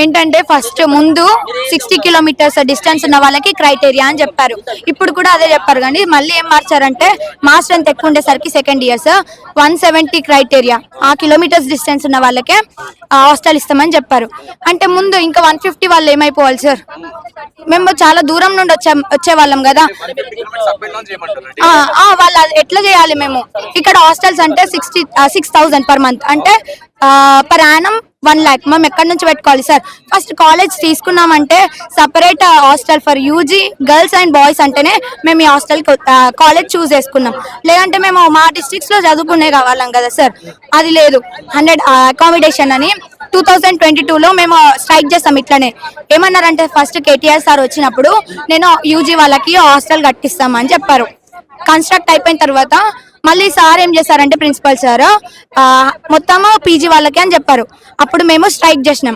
ఏంటంటే ఫస్ట్ ముందు 60 kilometres distance ఉన్న వాళ్ళకి క్రైటీరియా అని చెప్పారు. ఇప్పుడు కూడా అదే చెప్పారు, కానీ మళ్ళీ ఏం మార్చారంటే మా స్ట్రెంత్ ఎక్కువ ఉండేసరికి సెకండ్ ఇయర్స్ 170 క్రైటీరియా, ఆ కిలోమీటర్స్ డిస్టెన్స్ ఉన్న వాళ్ళకే హాస్టల్ ఇస్తామని చెప్పారు. అంటే ముందు ఇంకా 150 వాళ్ళు ఏమైపోవాలి సార్? మేము చాలా దూరం నుండి వచ్చే వాళ్ళం కదా. వాళ్ళు ఎట్లా చేయాలి? మేము ఇక్కడ హాస్టల్స్ అంటే 6,000 పర్ మంత్, అంటే పర్ యానం 1 lakh. మేము ఎక్కడి నుంచి పెట్టుకోవాలి సార్? ఫస్ట్ కాలేజ్ తీసుకున్నామంటే separate hostel for UG girls and boys అంటేనే మేము ఈ హాస్టల్ కాలేజ్ చూస్ చేసుకున్నాం. లేదంటే మేము మా డిస్ట్రిక్ట్స్ లో చదువుకునే కావాలం కదా సార్, అది లేదు. 100 అకామిడేషన్ అని 2022లో మేము స్ట్రైక్ చేస్తాం. ఇట్లనే ఏమన్నారంటే ఫస్ట్ కేటీఆర్ సార్ వచ్చినప్పుడు నేను యూజీ వాళ్ళకి హాస్టల్ కట్టిస్తామని చెప్పారు. కన్స్ట్రక్ట్ అయిపోయిన తర్వాత మళ్ళీ సార్ ఏం చేశారంటే ప్రిన్సిపల్ సార్ మొత్తం పీజీ వాళ్ళకి అని చెప్పారు. అప్పుడు మేము స్ట్రైక్ చేసినాం.